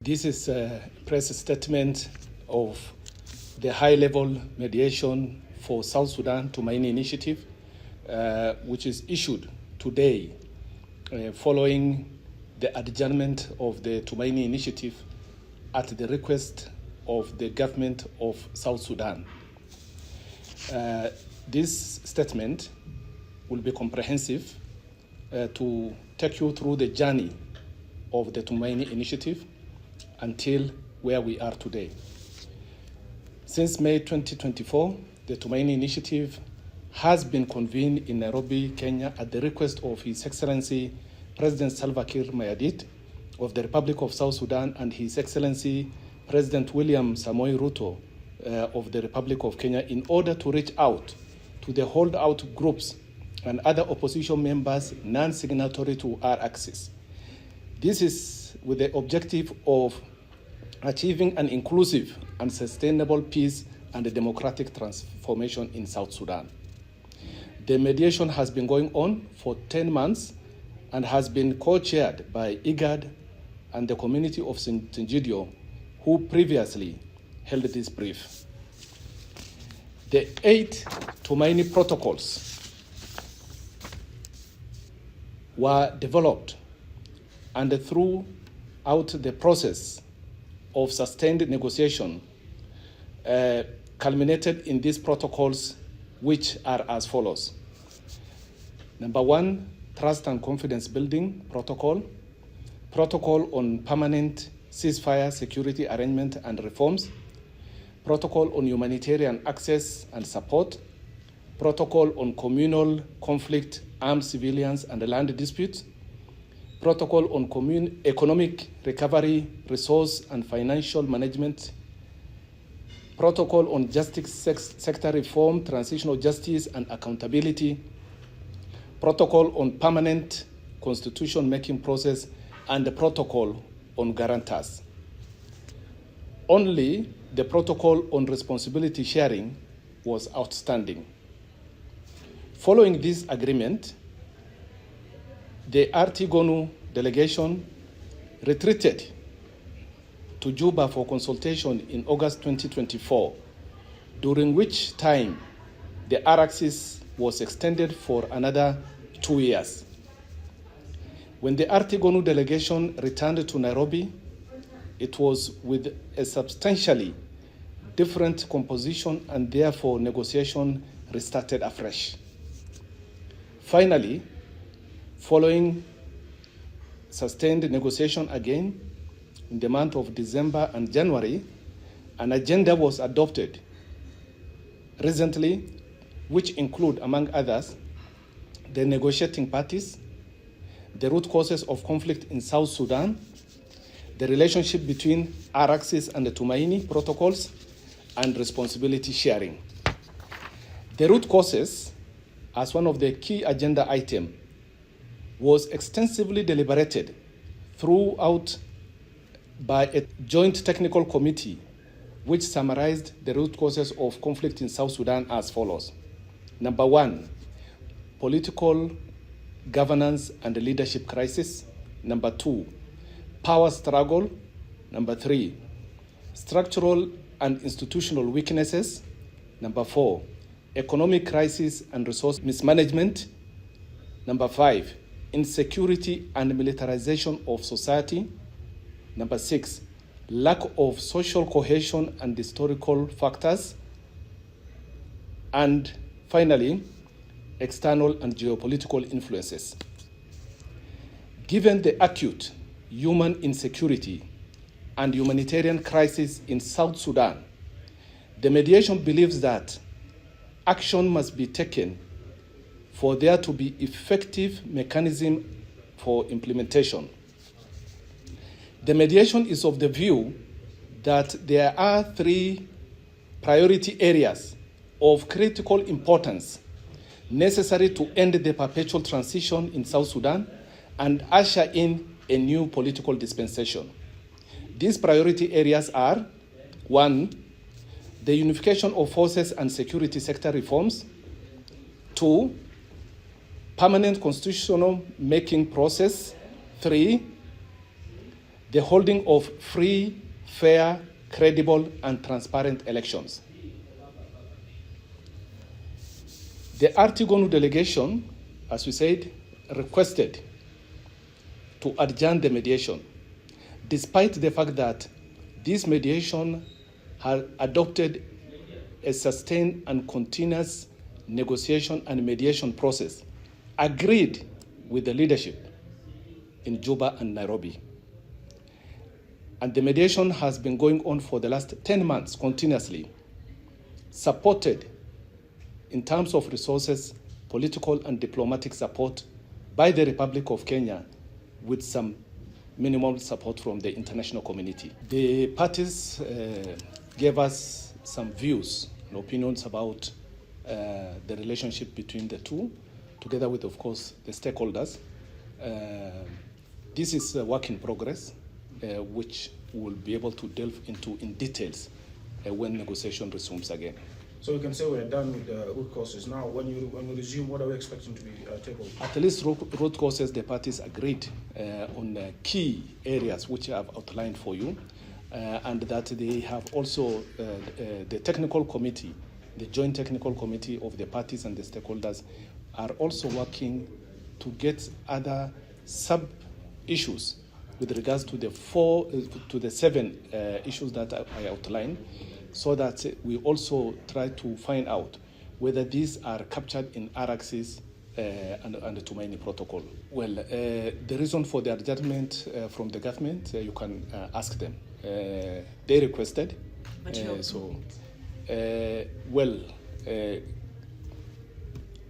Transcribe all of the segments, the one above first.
This is a press statement of the high-level mediation for South Sudan Tumaini initiative, which is issued today following the adjournment of the Tumaini initiative at the request of the government of South Sudan. This statement will be comprehensive to take you through the journey of the Tumaini initiative until where we are today. Since May 2024, the Tumaini initiative has been convened in Nairobi, Kenya at the request of His Excellency President Salva Kiir Mayardit of the Republic of South Sudan and His Excellency President William Samoei Ruto of the Republic of Kenya in order to reach out to the holdout groups and other opposition members non-signatory to our axis. This is with the objective of achieving an inclusive and sustainable peace and a democratic transformation in South Sudan. The mediation has been going on for 10 months and has been co-chaired by IGAD and the community of Singidio, who previously held this brief. The 8 Tumaini protocols were developed, and throughout the process of sustained negotiation culminated in these protocols, which are as follows. Number 1, Trust and Confidence Building Protocol, Protocol on Permanent Ceasefire Security Arrangement and Reforms, Protocol on Humanitarian Access and Support, Protocol on Communal Conflict, Armed Civilians and Land Disputes, Protocol on Economic Recovery, Resource and Financial Management, Protocol on Justice Sector Reform, Transitional Justice and Accountability, Protocol on Permanent Constitution-Making Process, and the Protocol on Guarantors. Only the Protocol on Responsibility Sharing was outstanding. Following this agreement, the RT-GONU delegation retreated to Juba for consultation in August 2024, during which time the R-axis was extended for another 2 years. When the RT-GONU delegation returned to Nairobi, it was with a substantially different composition, and therefore negotiation restarted afresh. Finally, following sustained negotiation again in the month of December and January, an agenda was adopted recently, which include, among others, the negotiating parties, the root causes of conflict in South Sudan, the relationship between our axis and the Tumaini protocols, and responsibility sharing. The root causes, as one of the key agenda items, was extensively deliberated throughout by a joint technical committee, which summarized the root causes of conflict in South Sudan as follows. Number 1, political governance and leadership crisis. Number 2, power struggle. Number 3, structural and institutional weaknesses. Number 4, economic crisis and resource mismanagement. Number 5, insecurity and militarization of society. Number 6, lack of social cohesion and historical factors. And finally, external and geopolitical influences. Given the acute human insecurity and humanitarian crisis in South Sudan, the mediation believes that action must be taken for there to be effective mechanism for implementation. The mediation is of the view that there are 3 priority areas of critical importance necessary to end the perpetual transition in South Sudan and usher in a new political dispensation. These priority areas are: 1, the unification of forces and security sector reforms; 2, permanent constitutional making process; 3, the holding of free, fair, credible, and transparent elections. The Artigonu delegation, as we said, requested to adjourn the mediation, despite the fact that this mediation had adopted a sustained and continuous negotiation and mediation process agreed with the leadership in Juba and Nairobi. And the mediation has been going on for the last 10 months continuously, supported in terms of resources, political and diplomatic support by the Republic of Kenya, with some minimal support from the international community. The parties gave us some views and opinions about the relationship between the two, together with, of course, the stakeholders. This is a work in progress, which we'll be able to delve into in details when negotiation resumes again. So we can say we're done with the root causes. Now, when you resume, what are we expecting to be tabled? At least root causes, the parties agreed on key areas which I have outlined for you, and that they have also the technical committee, the joint technical committee of the parties and the stakeholders are also working to get other sub-issues with regards to the 7 issues that I outlined, so that we also try to find out whether these are captured in RXs and the Tumaini protocol. Well, the reason for the adjournment from the government, you can ask them. They requested. But you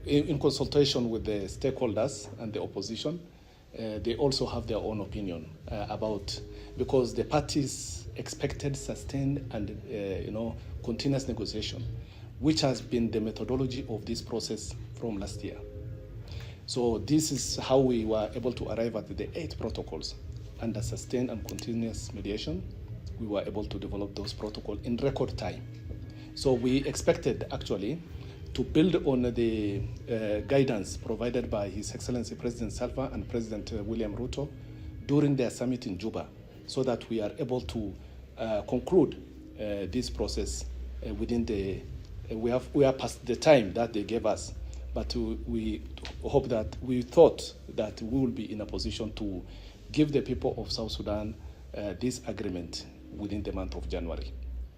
in consultation with the stakeholders and the opposition, they also have their own opinion about, because the parties expected sustained and continuous negotiation, which has been the methodology of this process from last year. So this is how we were able to arrive at the 8 protocols. Under sustained and continuous mediation, we were able to develop those protocols in record time. So we expected actually to build on the guidance provided by His Excellency President Salva and President William Ruto during their summit in Juba, so that we are able to conclude this process within the. We are past the time that they gave us, but we thought that we will be in a position to give the people of South Sudan this agreement within the month of January.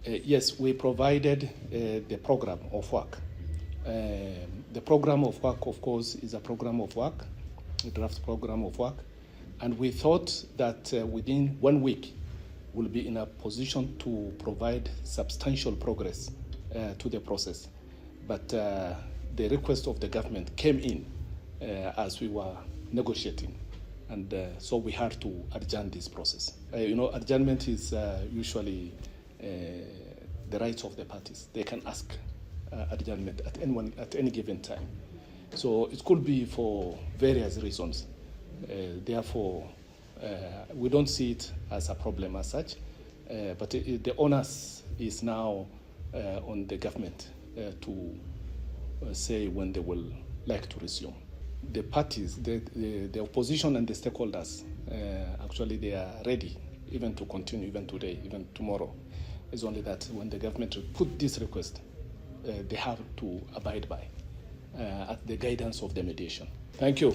Yes, we provided the program of work. The program of work, of course, is a program of work, a draft program of work, and we thought that within 1 week we'll be in a position to provide substantial progress to the process. But the request of the government came in as we were negotiating, and so we had to adjourn this process. Adjournment is usually the rights of the parties. They can ask adjournment at any given time. So it could be for various reasons. Therefore, we don't see it as a problem as such, but the onus is now on the government to say when they will like to resume. The parties, the opposition and the stakeholders, actually they are ready even to continue, even today, even tomorrow. It's only that when the government put this request, they have to abide by at the guidance of the mediation. Thank you.